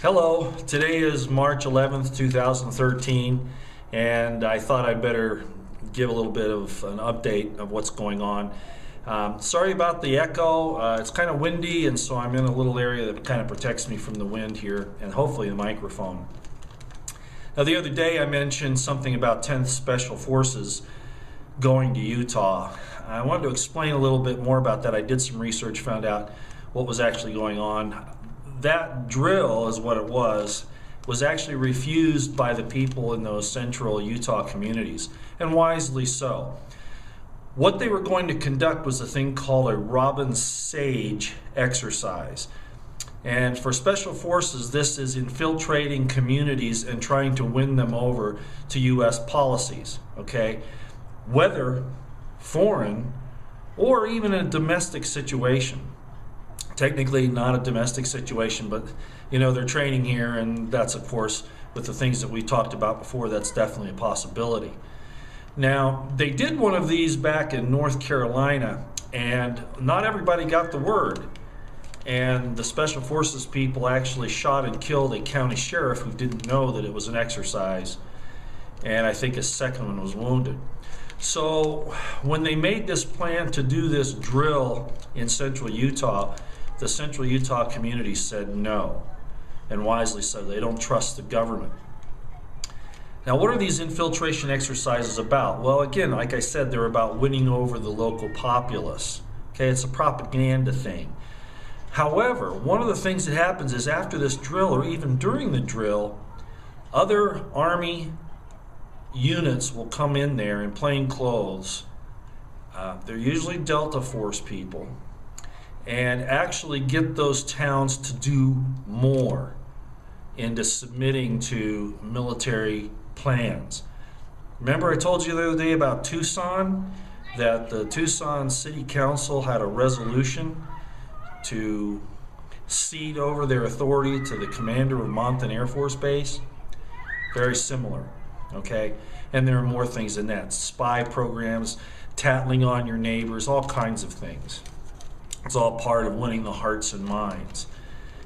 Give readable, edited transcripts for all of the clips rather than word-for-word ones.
Hello, today is March 11th, 2013, and I thought I'd better give a little bit of an update of what's going on. Sorry about the echo. It's kind of windy, and so I'm in a little area that kind of protects me from the wind here, and hopefully the microphone. Now, the other day I mentioned something about 10th Special Forces going to Utah. I wanted to explain a little bit more about that. I did some research, found out what was actually going on. That drill is what it was actually refused by the people in those central Utah communities, and wisely so. What they were going to conduct was a thing called a Robin Sage exercise. And for Special Forces, this is infiltrating communities and trying to win them over to U.S. policies, okay? Whether foreign or even a domestic situation. Technically not a domestic situation, but you know, they're training here, and that's, of course, with the things that we talked about before, that's definitely a possibility. Now, they did one of these back in North Carolina, and not everybody got the word. And the Special Forces people actually shot and killed a county sheriff who didn't know that it was an exercise, and I think a second one was wounded. So when they made this plan to do this drill in central Utah, the central Utah community said no, and wisely so. They don't trust the government. Now, what are these infiltration exercises about? Well, again, like I said, they're about winning over the local populace. Okay, it's a propaganda thing. However, one of the things that happens is after this drill, or even during the drill, other Army units will come in there in plain clothes. They're usually Delta Force people, and actually get those towns to do more into submitting to military plans. Remember I told you the other day about Tucson, that the Tucson City Council had a resolution to cede over their authority to the commander of Montan Air Force Base? Very similar, okay? And there are more things than that. Spy programs, tattling on your neighbors, all kinds of things. It's all part of winning the hearts and minds.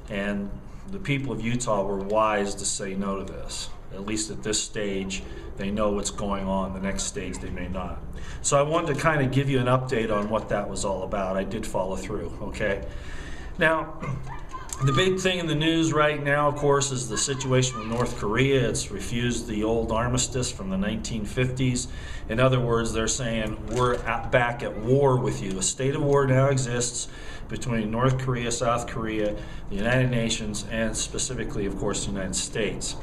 And the people of Utah were wise to say no to this. At least at this stage, they know what's going on. The next stage, they may not. So I wanted to kind of give you an update on what that was all about. I did follow through, okay? Now, the big thing in the news right now, of course, is the situation with North Korea. It's refused the old armistice from the 1950s. In other words, they're saying, we're back at war with you. A state of war now exists between North Korea, South Korea, the United Nations, and specifically, of course, the United States.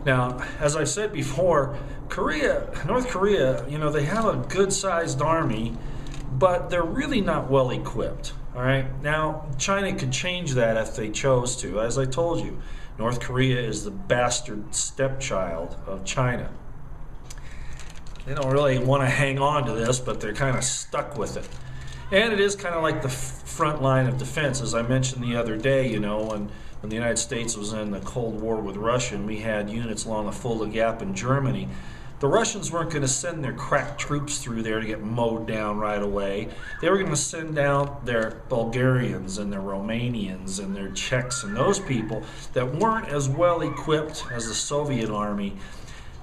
Now, as I've said before, North Korea, you know, they have a good-sized army, but they're really not well equipped. All right. Now, China could change that if they chose to. As I told you, North Korea is the bastard stepchild of China. They don't really want to hang on to this, but they're kind of stuck with it. And it is kind of like the front line of defense. As I mentioned the other day, you know, when the United States was in the Cold War with Russia, and we had units along the Fulda Gap in Germany, the Russians weren't going to send their crack troops through there to get mowed down right away. They were going to send out their Bulgarians and their Romanians and their Czechs and those people that weren't as well equipped as the Soviet army,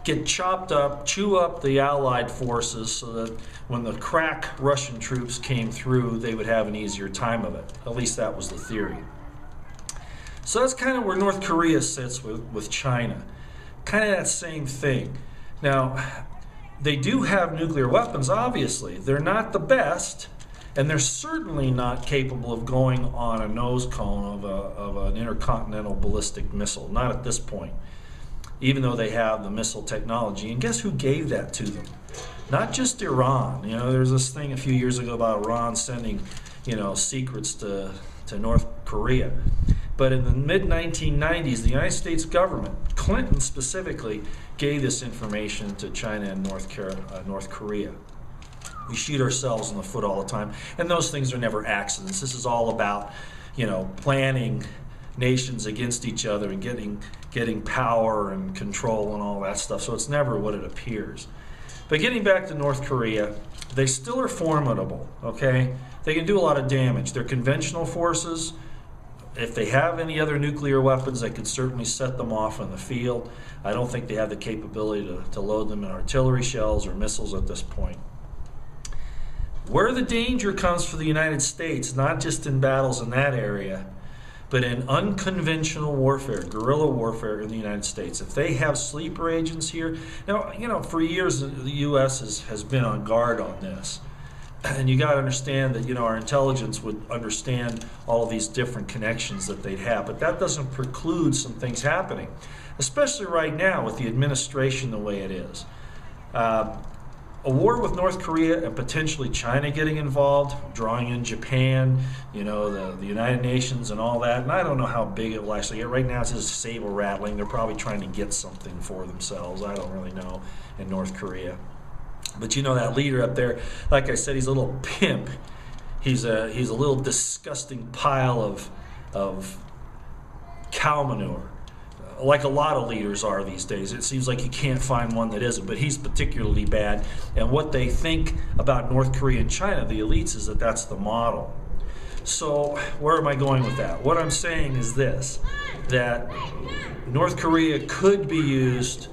get chopped up, chew up the Allied forces so that when the crack Russian troops came through, they would have an easier time of it. At least that was the theory. So that's kind of where North Korea sits with China. Kind of that same thing. Now, they do have nuclear weapons, obviously. They're not the best, and they're certainly not capable of going on a nose cone of an intercontinental ballistic missile. Not at this point, even though they have the missile technology. And guess who gave that to them? Not just Iran. You know, there's this thing a few years ago about Iran sending, you know, secrets to North Korea. But in the mid-1990s, the United States government, Clinton specifically, gave this information to China and North Korea. We shoot ourselves in the foot all the time, and those things are never accidents. This is all about, you know, planning nations against each other and getting power and control and all that stuff. So it's never what it appears. But getting back to North Korea, they still are formidable, okay? They can do a lot of damage. Their conventional forces if they have any other nuclear weapons, they could certainly set them off in the field. I don't think they have the capability to load them in artillery shells or missiles at this point. Where the danger comes for the United States, not just in battles in that area, but in unconventional warfare, guerrilla warfare in the United States. If they have sleeper agents here, now, you know, for years the U.S. has been on guard on this. And you got to understand that, you know, our intelligence would understand all of these different connections that they'd have. But that doesn't preclude some things happening, especially right now with the administration the way it is. A war with North Korea and potentially China getting involved, drawing in Japan, you know, the United Nations and all that. And I don't know how big it will actually get. Right now it's just saber rattling. They're probably trying to get something for themselves. I don't really know in North Korea. But you know, that leader up there, like I said, he's a little pimp. He's a little disgusting pile of cow manure, like a lot of leaders are these days. It seems like you can't find one that isn't, but he's particularly bad. And what they think about North Korea and China, the elites, is that that's the model. So where am I going with that? What I'm saying is this, that North Korea could be used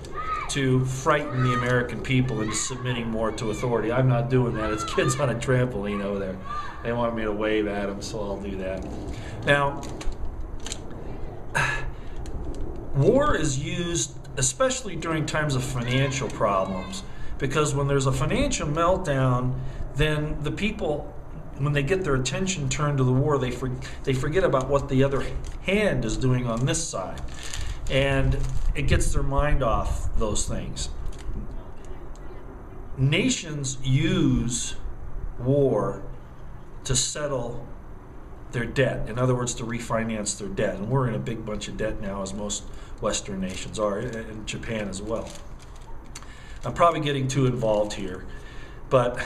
to frighten the American people into submitting more to authority. I'm not doing that. It's kids on a trampoline over there. They want me to wave at them, so I'll do that. Now, war is used especially during times of financial problems, because when there's a financial meltdown, then the people, when they get their attention turned to the war, they forget about what the other hand is doing on this side. And it gets their mind off those things. Nations use war to settle their debt. In other words, to refinance their debt. And we're in a big bunch of debt now, as most Western nations are, and Japan as well. I'm probably getting too involved here, but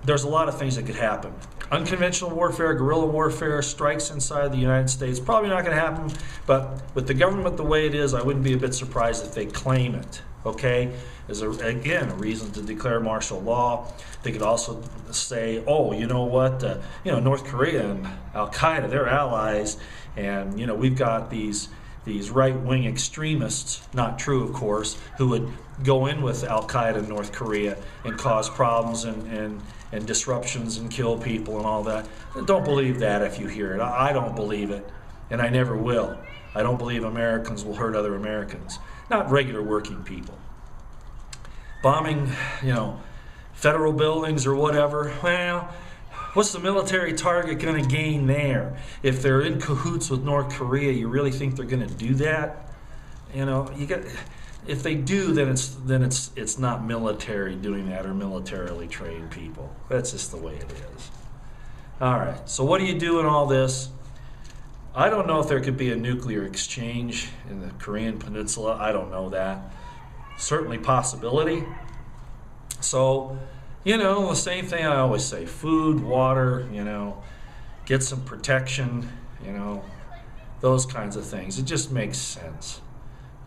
there's a lot of things that could happen. Unconventional warfare, guerrilla warfare, strikes inside the United States, probably not going to happen, but with the government the way it is, I wouldn't be a bit surprised if they claim it, okay? There's, again, a reason to declare martial law. They could also say, oh, you know what, North Korea and Al-Qaeda, they're allies, and, you know, we've got these right-wing extremists, not true, of course, who would go in with Al-Qaeda in North Korea and cause problems and disruptions and kill people and all that. Don't believe that if you hear it. I don't believe it, and I never will. I don't believe Americans will hurt other Americans, not regular working people. Bombing, you know, federal buildings or whatever, well, what's the military target going to gain there? If they're in cahoots with North Korea, you really think they're going to do that? You know, if they do, then it's not military doing that or militarily trained people. That's just the way it is. All right. So what do you do in all this? I don't know if there could be a nuclear exchange in the Korean Peninsula. I don't know that. Certainly possibility. So, you know, the same thing I always say, food, water, you know, get some protection, you know, those kinds of things. It just makes sense.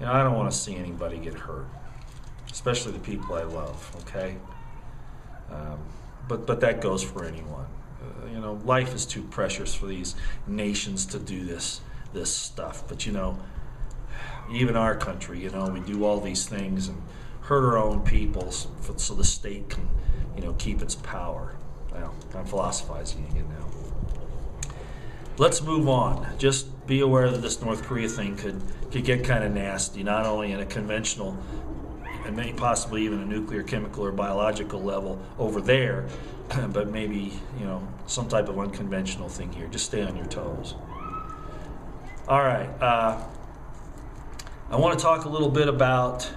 You know, I don't want to see anybody get hurt, especially the people I love, okay? But that goes for anyone. You know, life is too precious for these nations to do this stuff. But, you know, even our country, you know, we do all these things and hurt our own people so the state can, you know, keep its power. Well, I'm philosophizing again now. Let's move on. Just be aware that this North Korea thing could get kind of nasty, not only in a conventional and maybe possibly even a nuclear, chemical, or biological level over there, but maybe, you know, some type of unconventional thing here. Just stay on your toes. All right. I want to talk a little bit about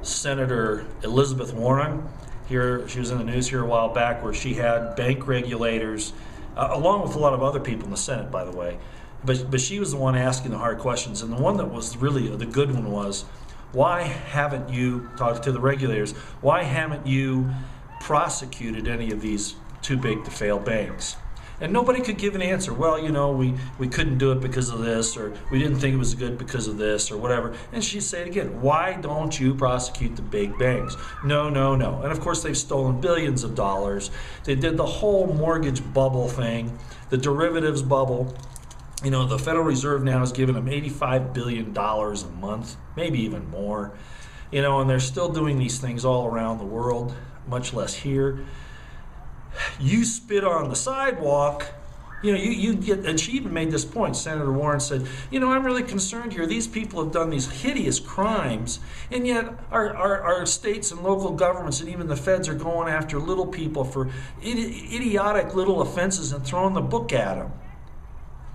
Senator Elizabeth Warren. Here, she was in the news here a while back where she had bank regulators, along with a lot of other people in the Senate, by the way, but she was the one asking the hard questions. And the one that was really the good one was, why haven't you talked to the regulators? Why haven't you prosecuted any of these too big to fail banks? And nobody could give an answer. Well, you know, we couldn't do it because of this, or we didn't think it was good because of this, or whatever. And she'd say it again, why don't you prosecute the big banks? No, no, no. And of course, they've stolen billions of dollars. They did the whole mortgage bubble thing, the derivatives bubble. You know, the Federal Reserve now is giving them $85 billion a month, maybe even more. You know, and they're still doing these things all around the world, much less here. You spit on the sidewalk, you know, you get, and she even made this point, Senator Warren said, you know, I'm really concerned here. These people have done these hideous crimes, and yet our states and local governments and even the feds are going after little people for idiotic little offenses and throwing the book at them.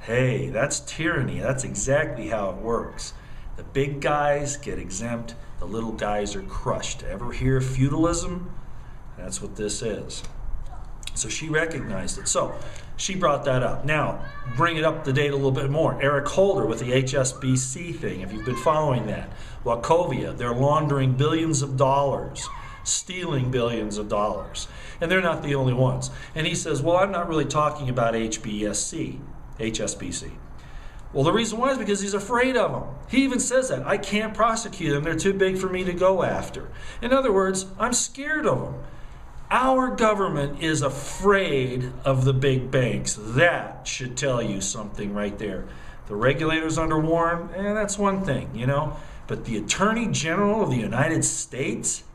Hey, that's tyranny. That's exactly how it works. The big guys get exempt, the little guys are crushed. Ever hear feudalism? That's what this is. So she recognized it. So she brought that up. Now, bring it up to date a little bit more. Eric Holder with the HSBC thing, if you've been following that. Wachovia, they're laundering billions of dollars, stealing billions of dollars. And they're not the only ones. And he says, well, I'm not really talking about HSBC. Well, the reason why is because he's afraid of them. He even says that. I can't prosecute them. They're too big for me to go after. In other words, I'm scared of them. Our government is afraid of the big banks. That should tell you something right there. The regulators under Warren, that's one thing, you know. But the Attorney General of the United States,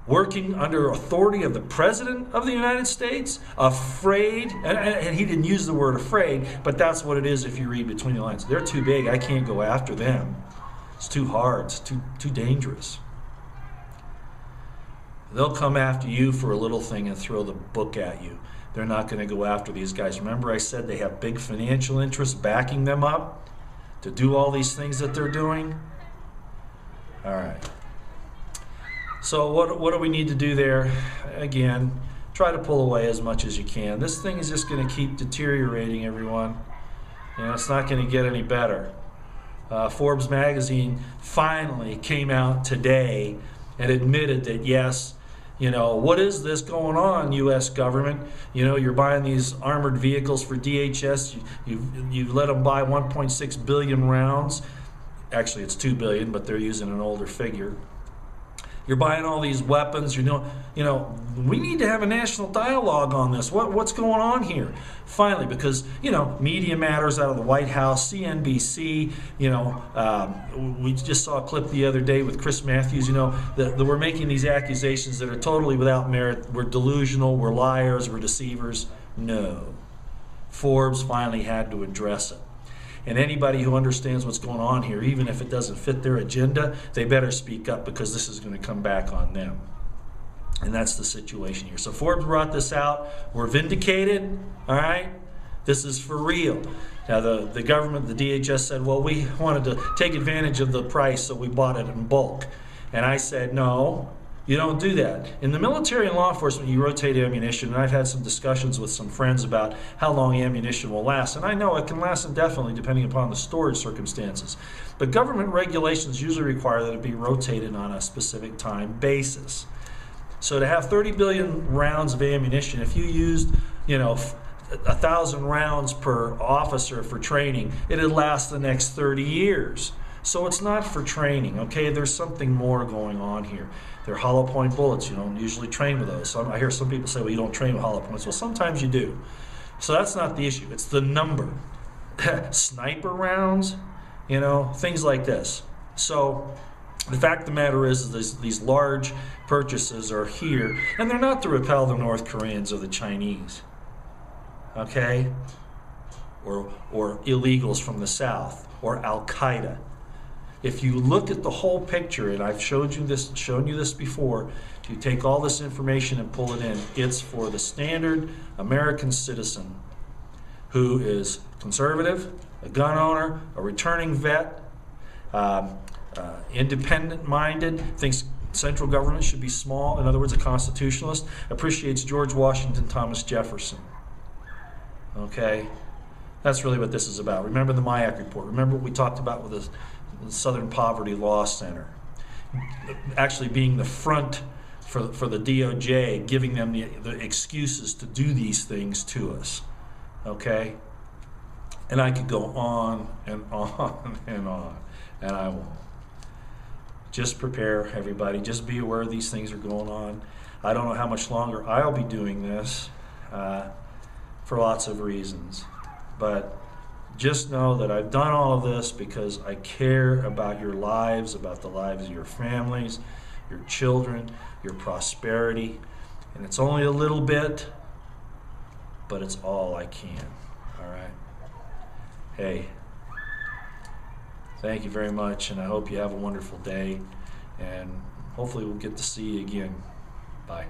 working under authority of the President of the United States, afraid, and he didn't use the word afraid, but that's what it is if you read between the lines. They're too big. I can't go after them. It's too hard. It's too dangerous. They'll come after you for a little thing and throw the book at you. They're not going to go after these guys. Remember I said they have big financial interests backing them up to do all these things that they're doing? All right. So what do we need to do there? Again, try to pull away as much as you can. This thing is just going to keep deteriorating, everyone. You know, it's not going to get any better. Forbes magazine finally came out today and admitted that, yes, you know, what is this going on, U.S. government? You know, you're buying these armored vehicles for DHS. You've let them buy 1.6 billion rounds. Actually, it's 2 billion, but they're using an older figure. You're buying all these weapons. You know, we need to have a national dialogue on this. What's going on here? Finally, because, you know, Media Matters out of the White House, CNBC, you know, we just saw a clip the other day with Chris Matthews, you know, that we're making these accusations that are totally without merit. We're delusional, we're liars, we're deceivers. No. Forbes finally had to address it. And anybody who understands what's going on here, even if it doesn't fit their agenda, they better speak up because this is going to come back on them. And that's the situation here. So Forbes brought this out. We're vindicated, all right? This is for real. Now the government, the DHS said, well, we wanted to take advantage of the price, so we bought it in bulk. And I said, no. You don't do that. In the military and law enforcement, you rotate ammunition, and I've had some discussions with some friends about how long ammunition will last, and I know it can last indefinitely depending upon the storage circumstances. But government regulations usually require that it be rotated on a specific time basis. So to have 30 billion rounds of ammunition, if you used, you know, 1,000 rounds per officer for training, it'd last the next 30 years. So it's not for training, okay? There's something more going on here. They're hollow point bullets. You don't usually train with those. I hear some people say, well, you don't train with hollow points. Well, sometimes you do. So that's not the issue. It's the number. Sniper rounds, you know, things like this. So the fact of the matter is these large purchases are here, and they're not to repel the North Koreans or the Chinese, okay? Or illegals from the South, or Al-Qaeda. If you look at the whole picture, and I've shown you this before, you take all this information and pull it in, it's for the standard American citizen who is conservative, a gun owner, a returning vet, independent-minded, thinks central government should be small, in other words, a constitutionalist, appreciates George Washington, Thomas Jefferson. Okay? That's really what this is about. Remember the MIAC report. Remember what we talked about with the Southern Poverty Law Center. Actually being the front for the DOJ, giving them the excuses to do these things to us. Okay? And I could go on and on and on, and I won't. Just prepare, everybody. Just be aware these things are going on. I don't know how much longer I'll be doing this for lots of reasons. But Just know that I've done all of this because I care about your lives, about the lives of your families, your children, your prosperity. And it's only a little bit, but it's all I can. All right? Hey, thank you very much, and I hope you have a wonderful day. And hopefully we'll get to see you again. Bye.